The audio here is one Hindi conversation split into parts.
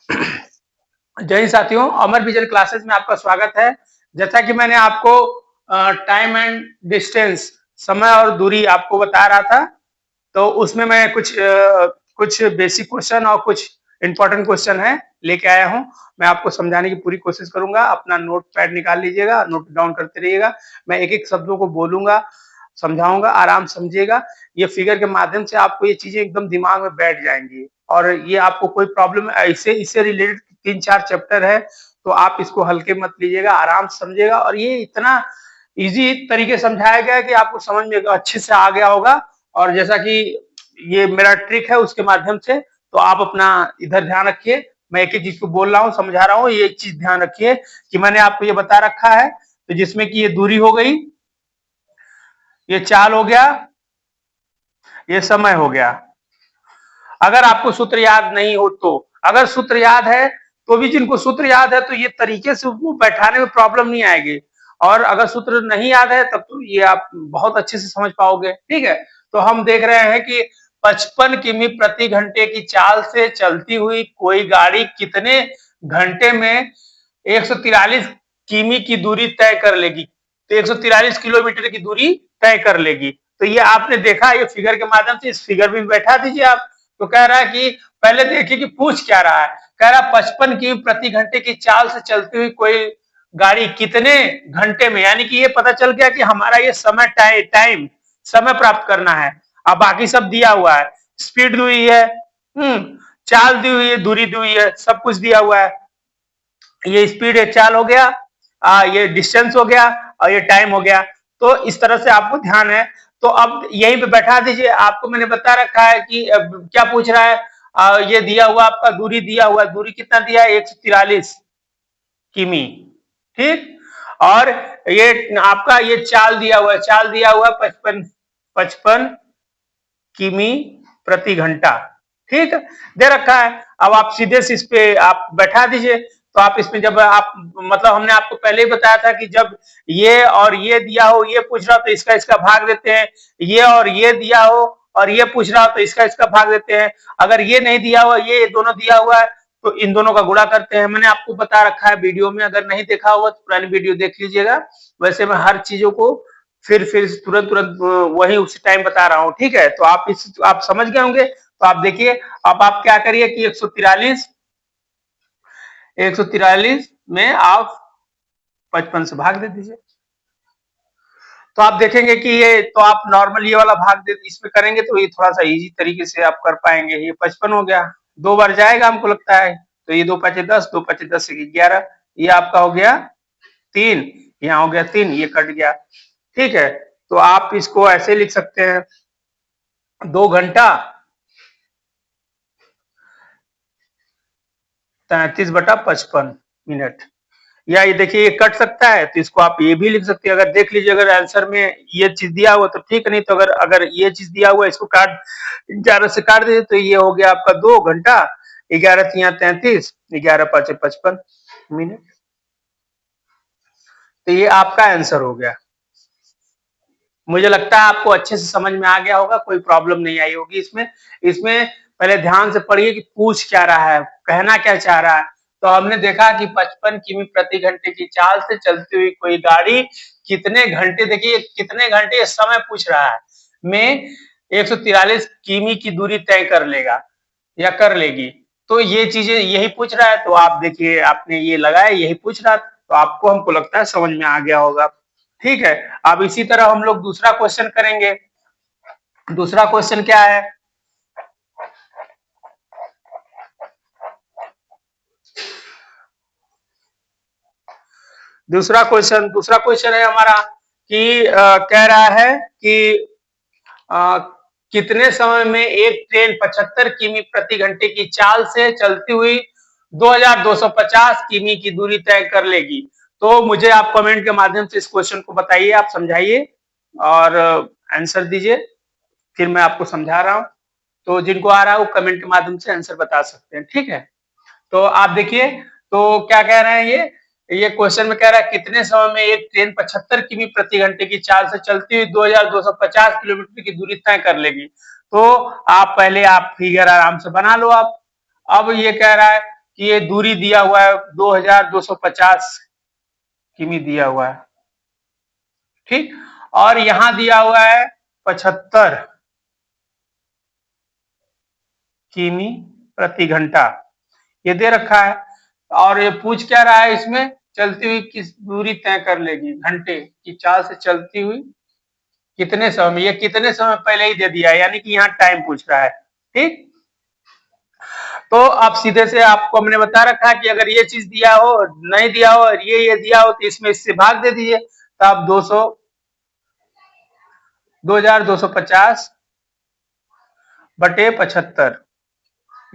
जय हिंद साथियों, अमर विजन क्लासेस में आपका स्वागत है। जैसा कि मैंने आपको टाइम एंड डिस्टेंस, समय और दूरी आपको बता रहा था, तो उसमें मैं कुछ बेसिक क्वेश्चन और कुछ इंपॉर्टेंट क्वेश्चन है लेके आया हूं। मैं आपको समझाने की पूरी कोशिश करूंगा। अपना नोट पैड निकाल लीजिएगा, नोट डाउन करते रहिएगा। मैं एक एक शब्दों को बोलूंगा, समझाऊंगा, आराम समझिएगा। ये फिगर के माध्यम से आपको ये चीजें एकदम दिमाग में बैठ जाएंगी और ये आपको कोई प्रॉब्लम ऐसे इससे रिलेटेड 3-4 चैप्टर है, तो आप इसको हल्के मत लीजिएगा, आराम से समझिएगा। और ये इतना इजी तरीके से समझाया गया है कि आपको समझ में अच्छे से आ गया होगा। और जैसा कि ये मेरा ट्रिक है, उसके माध्यम से तो आप अपना इधर ध्यान रखिए। मैं एक एक चीज को बोल रहा हूँ, समझा रहा हूँ, ये एक चीज ध्यान रखिए कि मैंने आपको ये बता रखा है। तो जिसमें कि ये दूरी हो गई, ये चाल हो गया, ये समय हो गया। अगर आपको सूत्र याद नहीं हो तो, अगर सूत्र याद है तो भी, जिनको सूत्र याद है तो ये तरीके से वो बैठाने में प्रॉब्लम नहीं आएगी। और अगर सूत्र नहीं याद है तब तो ये आप बहुत अच्छे से समझ पाओगे। ठीक है, तो हम देख रहे हैं कि 55 किमी प्रति घंटे की चाल से चलती हुई कोई गाड़ी कितने घंटे में 143 किमी की दूरी तय कर लेगी। तो 143 किलोमीटर की दूरी तय कर लेगी। तो ये आपने देखा, ये फिगर के माध्यम से, इस फिगर में बैठा दीजिए आप। तो कह रहा है कि पहले देखिए कि पूछ क्या रहा है। कह रहा है 55 की प्रति घंटे की चाल से चलती हुई कोई गाड़ी कितने घंटे में, यानी कि ये पता चल गया कि हमारा ये समय टाइम समय प्राप्त करना है। अब बाकी सब दिया हुआ है, स्पीड दी हुई है, चाल दी हुई है, दूरी दी हुई है, सब कुछ दिया हुआ है। ये स्पीड है, चाल हो गया, ये डिस्टेंस हो गया और ये टाइम हो गया। तो इस तरह से आपको ध्यान है। तो अब यहीं पे बैठा दीजिए। आपको मैंने बता रखा है कि क्या पूछ रहा है। ये दिया हुआ आपका दूरी दिया हुआ है। दूरी कितना दिया है? 143 किमी। ठीक, और ये आपका ये चाल दिया हुआ है। चाल दिया हुआ है 55 किमी प्रति घंटा। ठीक दे रखा है। अब आप सीधे से इस पे आप बैठा दीजिए। तो आप इसमें जब आप, मतलब हमने आपको पहले ही बताया था कि जब ये और ये दिया हो, ये पूछ रहा हो तो इसका इसका भाग देते हैं। ये और ये दिया हो और ये पूछ रहा हो तो इसका इसका भाग देते हैं। अगर ये नहीं दिया हुआ, ये दोनों दिया हुआ है, तो इन दोनों का गुणा करते हैं। मैंने आपको बता रखा है वीडियो में, अगर नहीं देखा होगा तो पुरानी वीडियो देख लीजिएगा। वैसे मैं हर चीजों को फिर तुरंत तुरंत वही उसी टाइम बता रहा हूँ। ठीक है, तो आप समझ गए होंगे। तो आप देखिए, अब आप क्या करिए कि 143 में आप 55 से भाग दे दीजिए। तो आप देखेंगे कि ये, तो आप नॉर्मल ये वाला भाग दे इसमें करेंगे तो ये थोड़ा सा इजी तरीके से आप कर पाएंगे। ये 55 हो गया, 2 बार जाएगा हमको लगता है। तो ये 2×5 = 10, 2×5 = 10 से 11। ये आपका हो गया 3, यहाँ हो गया 3, ये कट गया। ठीक है, तो आप इसको ऐसे लिख सकते हैं, 2 घंटा 33/55 मिनट। या ये देखिए, ये कट सकता है तो इसको आप ये भी लिख सकते हैं। अगर देख लीजिए, अगर आंसर में ये चीज दिया हुआ तो ठीक, नहीं तो अगर अगर ये चीज दिया हुआ, इसको काट 11 से काट दीजिए तो ये हो गया आपका 2 घंटा 11×3 = 33, 11×5 = 55 मिनट। तो ये आपका आंसर हो गया। मुझे लगता है आपको अच्छे से समझ में आ गया होगा, कोई प्रॉब्लम नहीं आई होगी इसमें। इसमें पहले ध्यान से पढ़िए कि पूछ क्या रहा है, कहना क्या चाह रहा है। तो हमने देखा कि 55 किमी प्रति घंटे की चाल से चलती हुई कोई गाड़ी कितने घंटे, देखिए कितने घंटे समय पूछ रहा है, में 143 किमी की दूरी तय कर लेगा या कर लेगी। तो ये चीजें यही पूछ रहा है। तो आप देखिए, आपने ये लगाया, यही पूछ रहा, तो आपको, हमको लगता है समझ में आ गया होगा। ठीक है, अब इसी तरह हम लोग दूसरा क्वेश्चन करेंगे। दूसरा क्वेश्चन क्या है? दूसरा क्वेश्चन है हमारा कि कह रहा है कि अ, कितने समय में एक ट्रेन 75 किमी प्रति घंटे की चाल से चलती हुई 2250 किमी की दूरी तय कर लेगी। तो मुझे आप कमेंट के माध्यम से इस क्वेश्चन को बताइए, आप समझाइए और आंसर दीजिए। फिर मैं आपको समझा रहा हूं। तो जिनको आ रहा है वो कमेंट के माध्यम से आंसर बता सकते हैं। ठीक है, तो आप देखिए, तो क्या कह रहे हैं ये क्वेश्चन में कह रहा है कितने समय में एक ट्रेन 75 किमी प्रति घंटे की चाल से चलती हुई 2250 किलोमीटर की दूरी तय कर लेगी। तो आप पहले आप फिगर आराम से बना लो। आप अब ये कह रहा है कि ये दूरी दिया हुआ है 2250 किमी दिया हुआ है, ठीक। और यहां दिया हुआ है 75 किमी प्रति घंटा, ये दे रखा है। और ये पूछ क्या रहा है इसमें, चलती हुई किस दूरी तय कर लेगी, घंटे की चाल से चलती हुई कितने समय में, ये कितने समय पहले ही दे दिया है, यानी कि यहाँ टाइम पूछ रहा है, ठीक। तो आप सीधे से, आपको हमने बता रखा है कि अगर ये चीज दिया हो, नहीं दिया हो और ये दिया हो तो इसमें इससे भाग दे दीजिए, तो आप 2250 बटे 75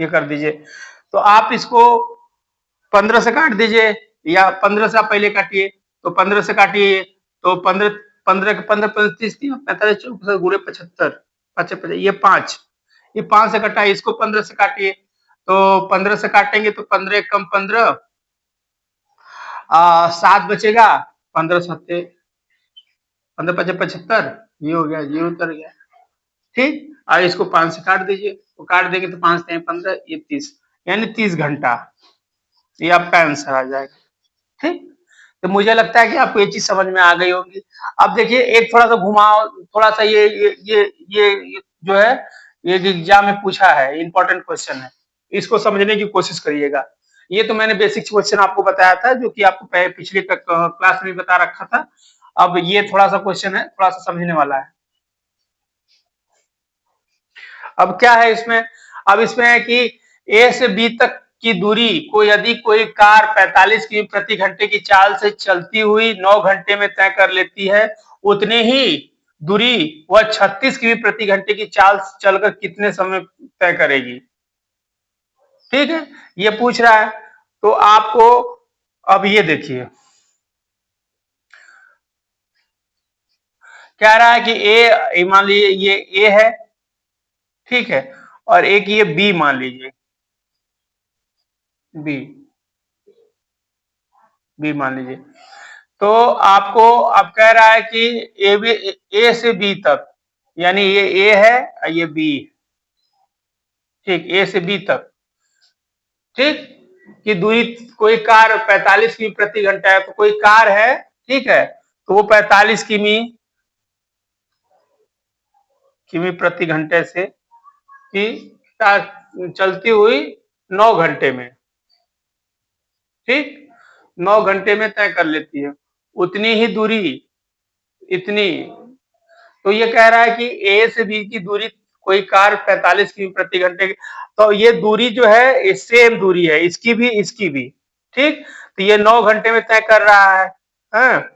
ये कर दीजिए। तो आप इसको 15 से काट दीजिए, या 15 से आप पहले काटिए, तो 15 से काटिए तो 15 15 15 35 45 चौक गुड़े 75 55 ये 5, ये 5 से कटा, इसको 15 से काटिए, तो 15 से काटेंगे तो 15 कम 15 7 बचेगा, 15 सत्ते 15 पचे 75, ये हो गया, ये उतर गया, ठीक। और इसको 5 से काट दीजिए, तो काट देंगे तो 5 से 15 ये 30, यानी 30 घंटा, ये आपका आंसर आ जाएगा, ठीक। तो मुझे लगता है कि आपको ये चीज समझ में आ गई होगी। अब देखिए एक थोड़ा सा घुमाओ, थोड़ा सा ये जो है, ये एग्जाम में पूछा है, इंपॉर्टेंट क्वेश्चन है, इसको समझने की कोशिश करिएगा। ये तो मैंने बेसिक क्वेश्चन आपको बताया था, जो कि आपको पिछले क्लास में बता रखा था। अब ये थोड़ा सा क्वेश्चन है, थोड़ा सा समझने वाला है। अब क्या है इसमें, अब इसमें है कि ए से बी तक की दूरी को यदि कोई कार 45 किमी प्रति घंटे की चाल से चलती हुई 9 घंटे में तय कर लेती है, उतने ही दूरी वह 36 किमी प्रति घंटे की चाल से चलकर कितने समय तय करेगी, ठीक है, ये पूछ रहा है। तो आपको अब ये देखिए, कह रहा है कि ए, मान लीजिए ये ए है, ठीक है, और एक ये बी मान लीजिए, बी बी मान लीजिए। तो आपको अब कह रहा है कि ए से बी तक, यानी ये ए है और ये बी, ठीक, ए से बी तक, ठीक, कि दूरी कोई कार 45 किमी प्रति घंटा है, तो कोई कार है, ठीक है, तो वो 45 किमी प्रति घंटे से की चलती हुई 9 घंटे में, ठीक, 9 घंटे में तय कर लेती है, उतनी ही दूरी, इतनी, तो ये कह रहा है कि ए से बी की दूरी कोई कार 45 किमी प्रति घंटे की, तो ये दूरी जो है सेम दूरी है, इसकी भी, ठीक, तो ये 9 घंटे में तय कर रहा है, हाँ?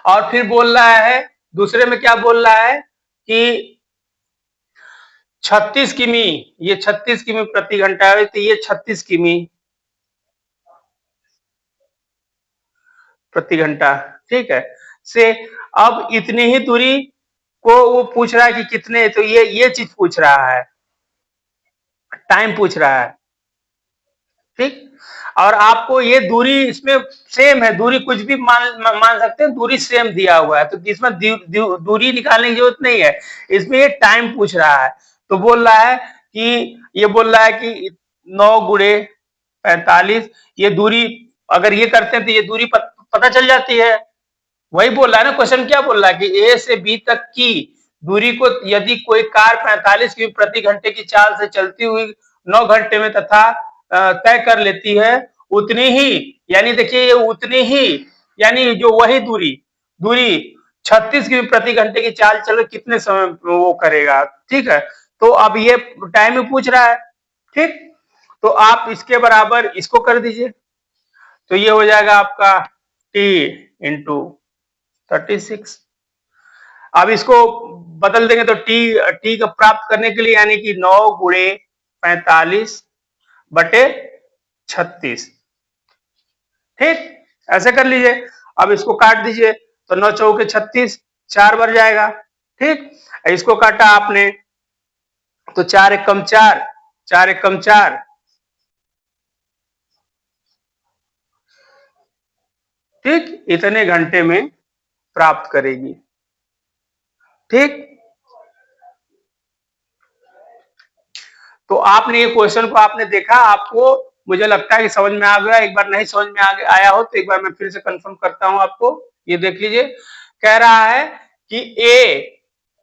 और फिर बोल रहा है, दूसरे में क्या बोल रहा है कि 36 किमी, ये 36 किमी प्रति घंटा है, तो ये 36 किमी प्रति घंटा, ठीक है, से अब इतनी ही दूरी को वो पूछ रहा है कि कितने, तो ये चीज पूछ रहा है, टाइम पूछ रहा है, ठीक। और आपको ये दूरी इसमें सेम है, दूरी कुछ भी मान सकते हैं, दूरी सेम दिया हुआ है, तो इसमें दूरी निकालने की जरूरत नहीं है, इसमें ये टाइम पूछ रहा है। तो बोल रहा है कि, ये बोल रहा है कि 9 गुणे 45, ये दूरी अगर ये करते हैं तो ये दूरी पता चल जाती है, वही बोल रहा है ना, क्वेश्चन क्या बोल रहा है कि ए से बी तक की दूरी को यदि कोई कार 45 किमी प्रति घंटे की चाल से चलती हुई 9 घंटे में तथा तय कर लेती है, उतनी ही, यानी देखिए ये उतनी ही, यानी जो वही दूरी दूरी 36 किमी प्रति घंटे की चाल चल कितने समय वो करेगा, ठीक है। तो अब ये टाइम में पूछ रहा है, ठीक, तो आप इसके बराबर इसको कर दीजिए, तो ये हो जाएगा आपका टी इंटू 36। अब इसको बदल देंगे तो टी टी का प्राप्त करने के लिए, यानी कि 9 गुणे 45 बटे 36, ठीक, ऐसे कर लीजिए। अब इसको काट दीजिए, तो 9 चौके 36, 4 बढ़ जाएगा, ठीक, इसको काटा आपने तो 4 एक कम 4, 4 एक कम 4, ठीक, इतने घंटे में प्राप्त करेगी, ठीक। तो आपने ये क्वेश्चन को आपने देखा, आपको मुझे लगता है कि समझ में आ गया। एक बार नहीं समझ में आया हो तो एक बार मैं फिर से कंफर्म करता हूं आपको। ये देख लीजिए, कह रहा है कि ए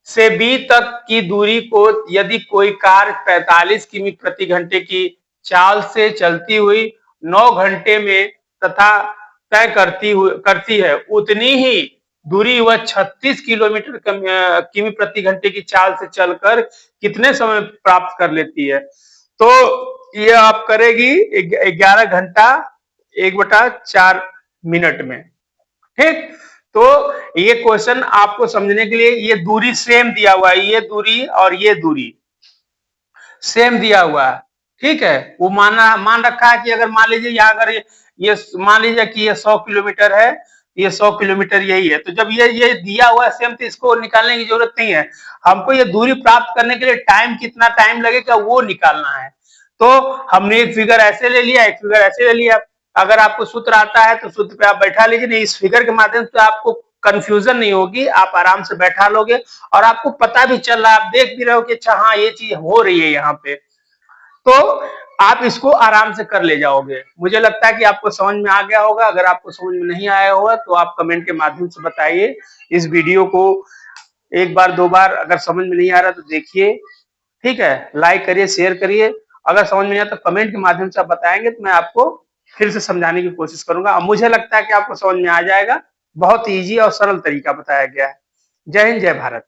से बी तक की दूरी को यदि कोई कार 45 किमी प्रति घंटे की चाल से चलती हुई 9 घंटे में तथा तय करती है, उतनी ही दूरी वह 36 किलोमीटर किमी प्रति घंटे की चाल से चलकर कितने समय प्राप्त कर लेती है। तो ये आप करेगी 11 घंटा 1/4 मिनट में। ठीक, तो ये क्वेश्चन आपको समझने के लिए, ये दूरी सेम दिया हुआ है, ये दूरी और ये दूरी सेम दिया हुआ है। ठीक है, वो मान रखा है कि अगर मान लीजिए यहाँ अगर ये मान लीजिए कि ये 100 किलोमीटर है, ये 100 किलोमीटर यही है, तो जब ये दिया हुआ है सेम, तो इसको निकालने की जरूरत नहीं है। हमको ये दूरी प्राप्त करने के लिए कितना टाइम लगेगा वो निकालना है। तो हमने एक फिगर ऐसे ले लिया, एक फिगर ऐसे ले लिया। अगर आपको सूत्र आता है तो सूत्र पे आप बैठा लीजिए, नहीं इस फिगर के माध्यम से आपको कंफ्यूजन नहीं होगी, आप आराम से बैठा लोगे और आपको पता भी चल रहा है, आप देख भी रहे हो कि अच्छा हाँ ये चीज हो रही है यहाँ पे, तो आप इसको आराम से कर ले जाओगे। मुझे लगता है कि आपको समझ में आ गया होगा। अगर आपको समझ में नहीं आया होगा तो आप कमेंट के माध्यम से बताइए। इस वीडियो को एक बार दो बार अगर समझ में नहीं आ रहा तो देखिए, ठीक है, लाइक करिए, शेयर करिए। अगर समझ में नहीं आता तो कमेंट के माध्यम से आप बताएंगे तो मैं आपको फिर से समझाने की कोशिश करूंगा। अब मुझे लगता है कि आपको समझ में आ जाएगा, बहुत ईजी और सरल तरीका बताया गया है। जय हिंद, जय भारत।